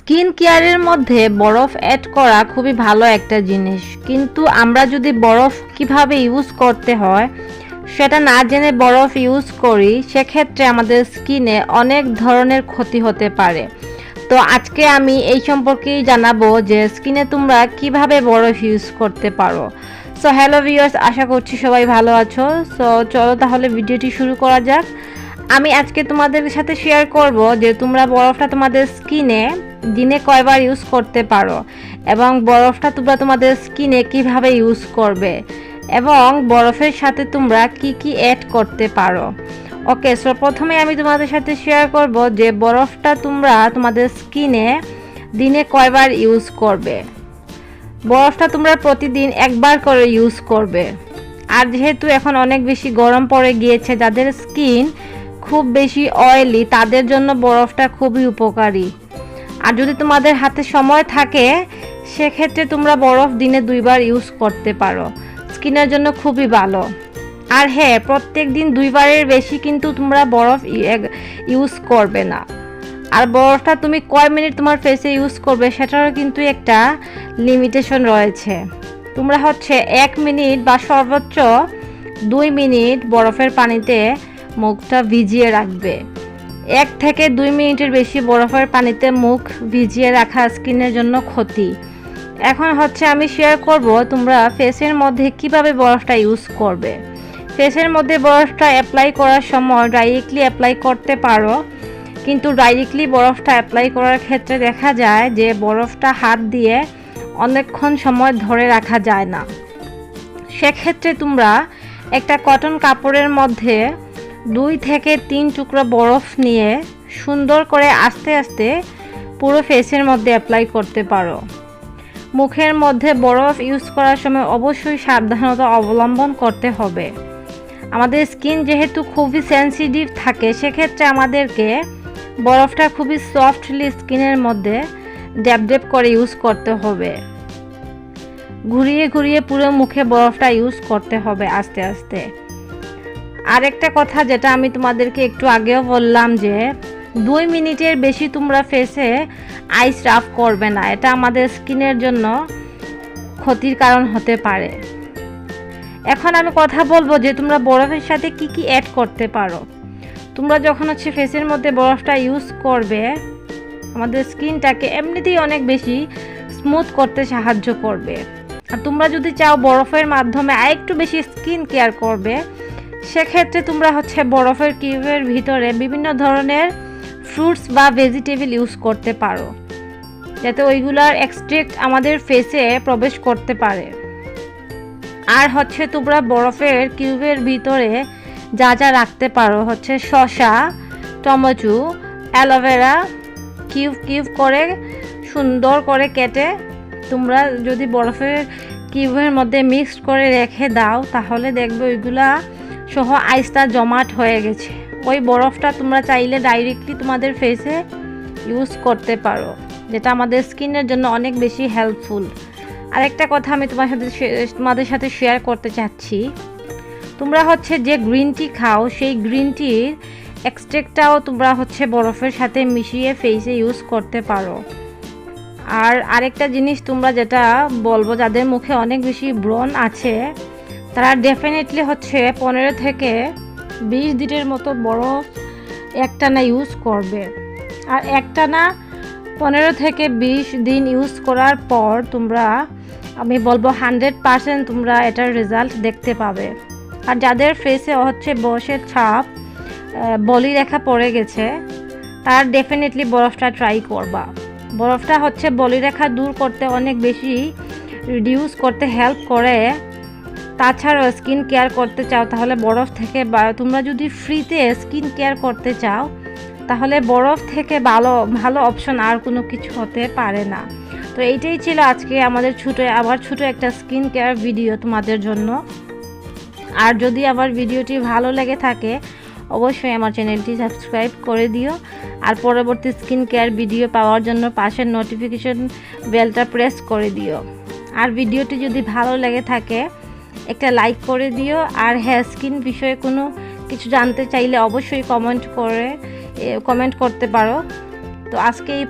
Skin কেয়ারের মধ্যে বরফ অ্যাড করা খুবই ভালো একটা জিনিস, কিন্তু আমরা যদি বরফ কিভাবে ইউজ করতে হয় সেটা না জেনে বরফ ইউজ করি, সেক্ষেত্রে আমাদের স্কিনে অনেক ধরনের ক্ষতি হতে পারে। তো আজকে আমি এই সম্পর্কেই জানাবো যে স্কিনে তোমরা কিভাবে বরফ ইউজ করতে পারো। সো হ্যালো ভিউয়ার্স, আশা করছি সবাই ভালো আছো। সো চলো তাহলে ভিডিওটি শুরু করা যাক। আমি আজকে তোমাদের সাথে শেয়ার করব যে তোমরা বরফটা তোমাদের স্কিনে দিনে কয়বার ইউজ করতে পারো এবং বরফটা তোমরা তোমাদের স্কিনে কিভাবে ইউজ করবে এবং বরফের সাথে তোমরা কি কি অ্যাড করতে পারো। ওকে, সো প্রথমে আমি তোমাদের সাথে শেয়ার করব যে বরফটা তোমরা তোমাদের স্কিনে দিনে কয়বার ইউজ করবে। বরফটা তোমরা প্রতিদিন একবার করে ইউজ করবে। আর যেহেতু এখন অনেক বেশি গরম পড়ে গিয়েছে, যাদের স্কিন খুব বেশি অয়েলি তাদের জন্য বরফটা খুবই উপকারী। আর যদি তোমাদের হাতে সময় থাকে সেক্ষেত্রে তোমরা বরফ দিনে 2বার ইউজ করতে পারো, স্কিনের জন্য খুবই ভালো। আর হ্যাঁ, প্রত্যেক দিন 2বারের বেশি কিন্তু তোমরা বরফ ইউজ করবে না। আর বরফটা তুমি কয় মিনিট তোমার ফেসে ইউজ করবে সেটারও কিন্তু একটা লিমিটেশন রয়েছে। তোমরা 1 মিনিট বা সর্বোচ্চ 2 মিনিট বরফের পানিতে মুখটা ভিজিয়ে রাখবে। 1 থেকে 2 মিনিটের বেশি বরফের পানিতে মুখ ভিজিয়ে রাখা স্কিনের জন্য ক্ষতি। এখন আমি শেয়ার করব তোমরা ফেসের মধ্যে কিভাবে বরফটা ইউজ করবে। ফেসের মধ্যে বরফটা অ্যাপ্লাই করার সময় ডাইরেক্টলি অ্যাপ্লাই করতে পারো, কিন্তু ডাইরেক্টলি বরফটা অ্যাপ্লাই করার ক্ষেত্রে দেখা যায় যে বরফটা হাত দিয়ে অনেকক্ষণ সময় ধরে রাখা যায় না। সেক্ষেত্রে তোমরা একটা কটন কাপড়ের মধ্যে 2 থেকে 3 টুকরো বরফ নিয়ে সুন্দর করে আস্তে আস্তে পুরো ফেসের মধ্যে অ্যাপ্লাই করতে পারো। মুখের মধ্যে বরফ ইউজ করার সময় অবশ্যই সাবধানতা অবলম্বন করতে হবে। আমাদের স্কিন যেহেতু খুবই সেনসিটিভ থাকে, সেক্ষেত্রে আমাদেরকে বরফটা খুবই সফটলি স্কিনের মধ্যে ড্যাব ড্যাব করে ইউজ করতে হবে। ঘুরিয়ে ঘুরিয়ে পুরো মুখে বরফটা ইউজ করতে হবে আস্তে আস্তে। আরেকটা কথা যেটা আমি তোমাদেরকে একটু আগেও বললাম যে 2 মিনিটের বেশি তোমরা ফেসে আইস রাফ করবে না, এটা আমাদের স্কিনের জন্য ক্ষতির কারণ হতে পারে। এখন আমি কথা বলবো যে তোমরা বরফের সাথে কি কি অ্যাড করতে পারো। তোমরা যখন ফেসের মধ্যে বরফটা ইউজ করবে, আমাদের স্কিনটাকে এমনিতেই অনেক বেশি স্মুথ করতে সাহায্য করবে। আর তোমরা যদি চাও বরফের মাধ্যমে আরেকটু বেশি স্কিন কেয়ার করবে, সেক্ষেত্রে তোমরা বরফের কিউবের ভিতরে বিভিন্ন ধরনের ফ্রুটস বা ভেজিটেবল ইউজ করতে পারো, যাতে ওইগুলার এক্সট্রাক্ট আমাদের ফেসে প্রবেশ করতে পারে। আর তোমরা বরফের কিউবের ভিতরে যা যা রাখতে পারো শসা, টমেটো, অ্যালোভেরা কিউব কিউব করে সুন্দর করে কেটে তোমরা যদি বরফের কিউবের মধ্যে মিক্সড করে রেখে দাও, তাহলে দেখবে ওইগুলা সহ আইসটা জমাট হয়ে গেছে। ওই বরফটা তোমরা চাইলে ডাইরেক্টলি তোমাদের ফেসে ইউজ করতে পারো, যেটা আমাদের স্কিনের জন্য অনেক বেশি হেল্পফুল। আরেকটা কথা আমি তোমাদের সাথে শেয়ার করতে চাচ্ছি। তোমরা যে গ্রিন টি খাও, সেই গ্রিন টির এক্সট্রাক্টটাও তোমরা বরফের সাথে মিশিয়ে ফেসে ইউজ করতে পারো। আর আরেকটা জিনিস তোমরা যেটা বলবো, যাদের মুখে অনেক বেশি ব্রণ আছে তারা ডেফিনেটলি 15 থেকে 20 দিনের মতো বরফ একটানা ইউজ করবে। আর একটানা 15 থেকে 20 দিন ইউজ করার পর তোমরা, আমি বলবো 100% তোমরা এটার রেজাল্ট দেখতে পাবে। আর যাদের ফেসে বয়সের ছাপ, বলি রেখা পড়ে গেছে, তারা ডেফিনেটলি বরফটা ট্রাই করবা। বরফটা বলি রেখা দূর করতে অনেক বেশি রিডিউস করতে হেল্প করে। তাছাড়াও স্কিন কেয়ার করতে চাও তাহলে বরফ থেকে, তোমরা যদি ফ্রিতে স্কিন কেয়ার করতে চাও তাহলে বরফ থেকে ভালো ভালো অপশন আর কোনো কিছু হতে পারে না। তো এইটাই ছিল আজকে আমাদের ছোট একটা স্কিন কেয়ার ভিডিও তোমাদের জন্য। আর যদি আবার ভিডিওটি ভালো লেগে থাকে অবশ্যই আমার চ্যানেলটি সাবস্ক্রাইব করে দিও। আর পরবর্তী স্কিন কেয়ার ভিডিও পাওয়ার জন্য পাশের নোটিফিকেশন বেলটা প্রেস করে দিও। আর ভিডিওটি যদি ভালো লেগে থাকে একটা লাইক করে দিও। আর হ্যাঁ, স্কিন বিষয়ে কোনো কিছু জানতে চাইলে অবশ্যই কমেন্ট করতে পারো। তো আজকে এই